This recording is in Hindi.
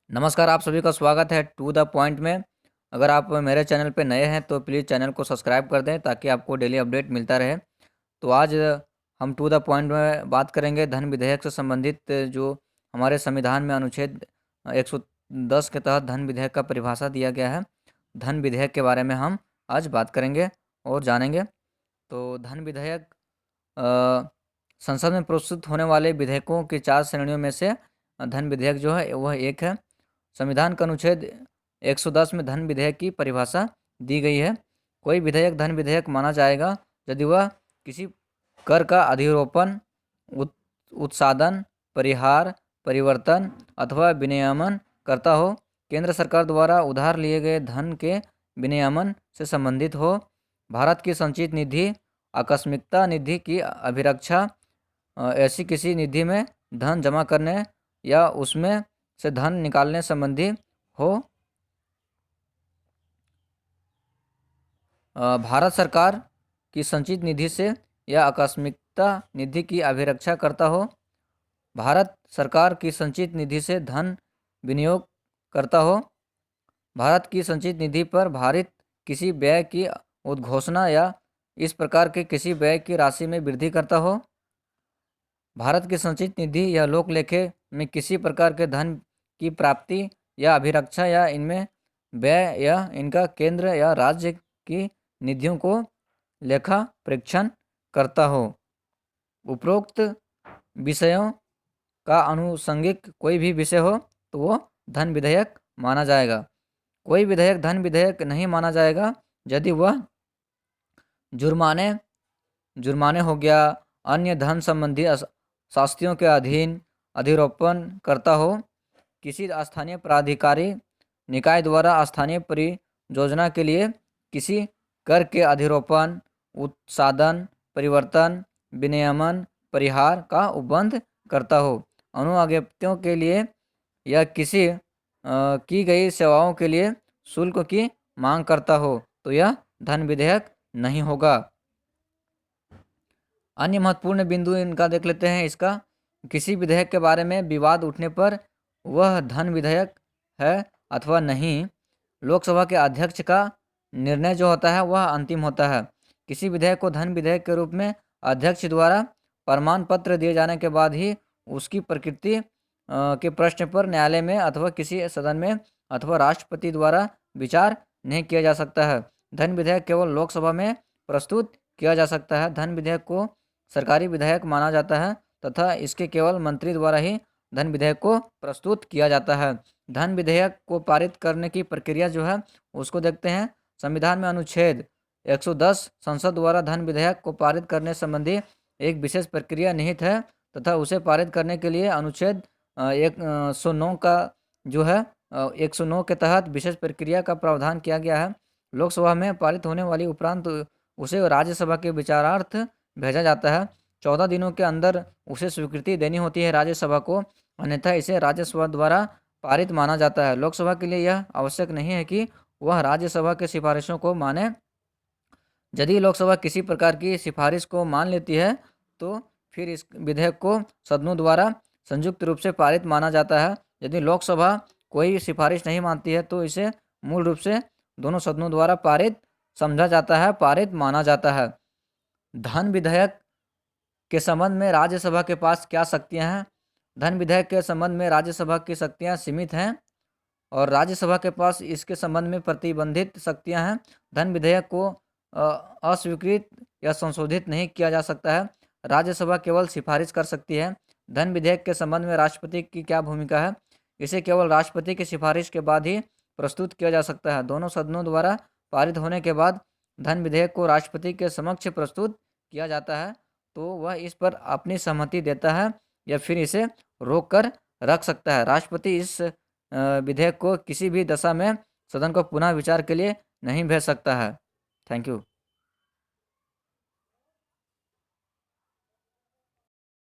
नमस्कार, आप सभी का स्वागत है टू द पॉइंट में। अगर आप मेरे चैनल पे नए हैं तो प्लीज़ चैनल को सब्सक्राइब कर दें ताकि आपको डेली अपडेट मिलता रहे। तो आज हम टू द पॉइंट में बात करेंगे धन विधेयक से संबंधित जो हमारे संविधान में अनुच्छेद 110 के तहत धन विधेयक का परिभाषा दिया गया है। धन विधेयक के बारे में हम आज बात करेंगे और जानेंगे। तो धन विधेयक अ, संसद में प्रस्तुत होने वाले विधेयकों की 4 श्रेणियों में से धन विधेयक जो है वह एक है। संविधान का अनुच्छेद 110 में धन विधेयक की परिभाषा दी गई है। कोई विधेयक धन विधेयक माना जाएगा यदि वह किसी कर का अधिरोपण, उत्सादन, परिहार, परिवर्तन अथवा विनियमन करता हो, केंद्र सरकार द्वारा उधार लिए गए धन के विनियमन से संबंधित हो, भारत की संचित निधि, आकस्मिकता निधि की अभिरक्षा, ऐसी किसी निधि में धन जमा करने या उसमें से धन निकालने संबंधी हो, भारत सरकार की संचित निधि से या आकस्मिकता निधि की अभिरक्षा करता हो, भारत सरकार की संचित निधि से धन विनियोग करता हो, भारत की संचित निधि पर भारित किसी व्यय की उद्घोषणा या इस प्रकार के किसी व्यय की राशि में वृद्धि करता हो, भारत की संचित निधि या लोक लेखे में किसी प्रकार के धन की प्राप्ति या अभिरक्षा या इनमें व्यय या इनका केंद्र या राज्य की निधियों को लेखा परीक्षण करता हो। उपरोक्त विषयों का आनुषंगिक कोई भी विषय हो तो वो धन विधेयक माना जाएगा। कोई विधेयक धन विधेयक नहीं माना जाएगा यदि वह जुर्माने जुर्माने हो गया, अन्य धन संबंधी शास्तियों के अधीन अधिरोपण करता हो, किसी स्थानीय प्राधिकारी निकाय द्वारा स्थानीय परियोजना के लिए किसी कर के अधिरोपण, उत्सादन, परिवर्तन, विनियमन, परिहार का उपबंध करता हो, अनुज्ञप्तियों के लिए या किसी की गई सेवाओं के लिए शुल्क की मांग करता हो तो यह धन विधेयक नहीं होगा। अन्य महत्वपूर्ण बिंदु इनका देख लेते हैं। इसका किसी विधेयक के बारे में विवाद उठने पर वह धन विधेयक है अथवा नहीं, लोकसभा के अध्यक्ष का निर्णय जो होता है वह अंतिम होता है। किसी विधेयक को धन विधेयक के रूप में अध्यक्ष द्वारा प्रमाण पत्र दिए जाने के बाद ही उसकी प्रकृति के प्रश्न पर न्यायालय में अथवा किसी सदन में अथवा राष्ट्रपति द्वारा विचार नहीं किया जा सकता है। धन विधेयक केवल लोकसभा में प्रस्तुत किया जा सकता है। धन विधेयक को सरकारी विधेयक माना जाता है तथा इसके केवल मंत्री द्वारा ही धन विधेयक को प्रस्तुत किया जाता है। धन विधेयक को पारित करने की प्रक्रिया जो है उसको देखते हैं। संविधान में अनुच्छेद 110 संसद द्वारा धन विधेयक को पारित करने संबंधी एक विशेष प्रक्रिया निहित है तथा उसे पारित करने के लिए अनुच्छेद 109 का जो है 109 के तहत विशेष प्रक्रिया का प्रावधान किया गया है। लोकसभा में पारित होने वाली उपरांत उसे राज्यसभा के विचारार्थ भेजा जाता है। 14 दिनों के अंदर उसे स्वीकृति देनी होती है राज्यसभा को, अन्यथा इसे राज्यसभा द्वारा पारित माना जाता है। लोकसभा के लिए यह आवश्यक नहीं है कि वह राज्यसभा के सिफारिशों को माने। यदि लोकसभा किसी प्रकार की सिफारिश को मान लेती है तो फिर इस विधेयक को सदनों द्वारा संयुक्त रूप से पारित माना जाता है। यदि लोकसभा कोई सिफारिश नहीं मानती है तो इसे मूल रूप से दोनों सदनों द्वारा पारित समझा जाता है, पारित माना जाता है। धन विधेयक के संबंध में राज्यसभा के पास क्या शक्तियां हैं? धन विधेयक के संबंध में राज्यसभा की शक्तियां सीमित हैं और राज्यसभा के पास इसके संबंध में प्रतिबंधित शक्तियां हैं। धन विधेयक को अस्वीकृत या संशोधित नहीं किया जा सकता है। राज्यसभा केवल सिफारिश कर सकती है। धन विधेयक के संबंध में राष्ट्रपति की क्या भूमिका है? इसे केवल राष्ट्रपति की सिफारिश के बाद ही प्रस्तुत किया जा सकता है। दोनों सदनों द्वारा पारित होने के बाद धन विधेयक को राष्ट्रपति के समक्ष प्रस्तुत किया जाता है तो वह इस पर अपनी सहमति देता है या फिर इसे रोक कर रख सकता है। राष्ट्रपति इस विधेयक को किसी भी दशा में सदन को पुनः विचार के लिए नहीं भेज सकता है। Thank you.